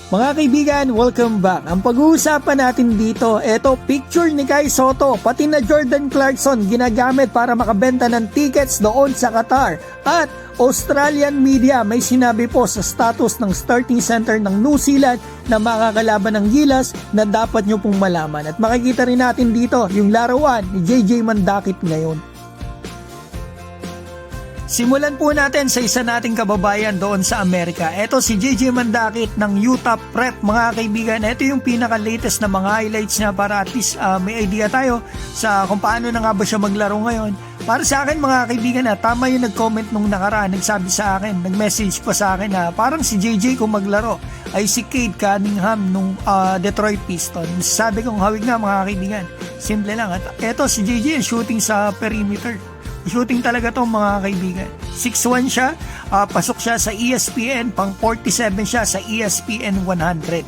Mga kaibigan, welcome back. Ang pag-uusapan natin dito, eto picture ni Kai Sotto, pati na Jordan Clarkson ginagamit para makabenta ng tickets doon sa Qatar. At Australian media may sinabi po sa status ng starting center ng New Zealand na makakalaban ng Gilas na dapat nyo pong malaman. At makikita rin natin dito yung larawan ni JJ Mandakit ngayon. Simulan po natin sa isa nating kababayan doon sa Amerika. Ito si JJ Mandakit ng Utah Prep, mga kaibigan. Ito yung pinaka-latest na mga highlights niya para at least may idea tayo sa kung paano na nga ba siya maglaro ngayon. Para sa akin mga kaibigan, tama yung nag-comment nung nakaraan, nagsabi sa akin, nag-message pa sa akin na parang si JJ kung maglaro ay si Cade Cunningham nung Detroit Pistons. Sabi kong hawig nga mga kaibigan, simple lang. At ito si JJ shooting sa perimeter. Shooting talaga to mga kaibigan. 6'1 siya, pasok siya sa ESPN, pang 47 siya sa ESPN 100.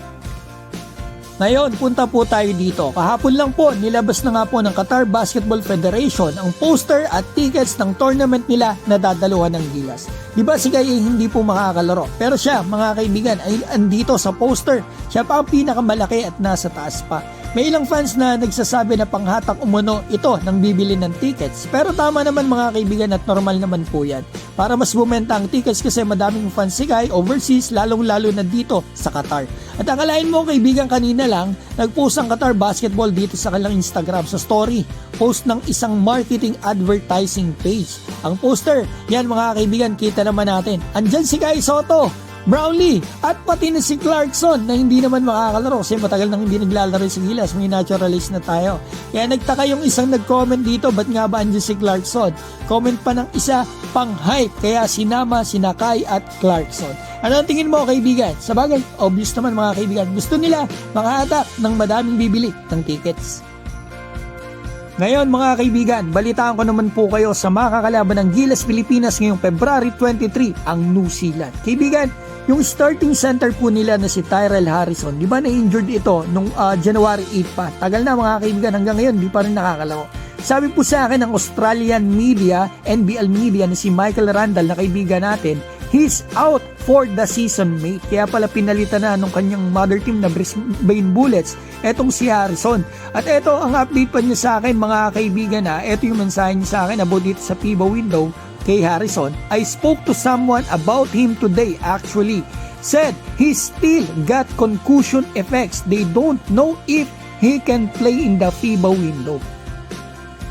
Ngayon, punta po tayo dito. Kahapon lang po, nilabas na nga po ng Qatar Basketball Federation ang poster at tickets ng tournament nila na dadaluhan ng Gilas. Diba si Kai hindi po makakalaro? Pero siya, mga kaibigan, ay andito sa poster. Siya pa ang pinakamalaki at nasa taas pa. May ilang fans na nagsasabi na panghatak umano ito nang bibili ng tickets. Pero tama naman mga kaibigan at normal naman po yan. Para mas bumenta ang tickets kasi madaming fans si Kai overseas, lalong-lalo na dito sa Qatar. At akalain mo kaibigan, kanina lang, nagpost ang Qatar Basketball dito sa kanilang Instagram sa story. Post ng isang marketing advertising page. Ang poster, yan mga kaibigan, kita naman natin. Andyan si Kai Sotto, Brownlee, at pati na si Clarkson na hindi naman makakalaro kasi matagal nang hindi naglalaro si Gilas, may naturalist na tayo. Kaya nagtaka yung isang nag-comment dito, ba't nga ba andyan si Clarkson? Comment pa ng isa, pang-hype, kaya sinama sina Kai at Clarkson. Ano ang tingin mo kaibigan? Sa bagay, obvious naman mga kaibigan, gusto nila makahatak ng madaming bibili ng tickets. Ngayon mga kaibigan, balitaan ko naman po kayo sa makakalaban ng Gilas Pilipinas ngayong February 23, ang New Zealand. Kaibigan, yung starting center po nila na si Tyrell Harrison, di ba na-injured ito nung January 8 pa? Tagal na mga kaibigan, hanggang ngayon di pa rin nakakalaro. Sabi po sa akin ng Australian media, NBL media na si Michael Randall na kaibigan natin, he's out for the season mate. Kaya pala pinalitan na nung kanyang mother team na Brisbane Bullets etong si Harrison. At eto ang update pa niya sa akin mga kaibigan eto yung mensahe niya sa akin about dito sa FIBA window kay Harrison. I spoke to someone about him today actually. Said he still got concussion effects. They don't know if he can play in the FIBA window.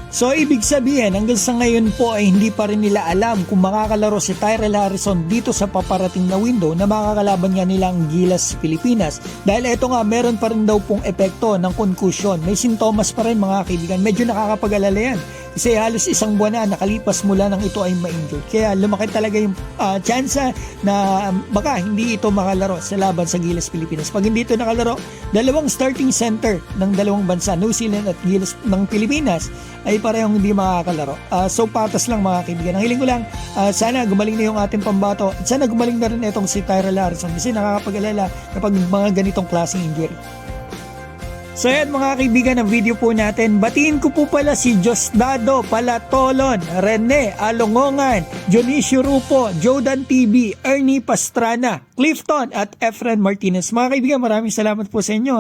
So ibig sabihin hanggang sa ngayon po ay hindi pa rin nila alam kung makakalaro si Tyrell Harrison dito sa paparating na window na makakalaban nga nila ang Gilas Pilipinas. Dahil eto nga meron pa rin daw pong epekto ng concussion. May sintomas pa rin mga kaibigan. Medyo nakakapag-alala yan. Kasi halos isang buwan na nakalipas mula nang ito ay ma-injured. Kaya lumaki talaga yung tsansa na baka hindi ito makalaro sa laban sa Gilas Pilipinas. Pag hindi ito nakalaro, dalawang starting center ng dalawang bansa, New Zealand at Gilas ng Pilipinas, ay parehong hindi makakalaro. So patas lang mga kaibigan. Ang hiling ko lang, sana gumaling na yung ating pambato at sana gumaling na rin itong si Tyrell Harrison kasi nakakapag-alala kapag mga ganitong klaseng injury. So yan mga kaibigan, ang video po natin. Batiin ko po pala si Diosdado Palatolon, Rene Alongongan, Dionisio Rupo, Jordan TV, Ernie Pastrana, Clifton at Efren Martinez. Mga kaibigan, maraming salamat po sa inyo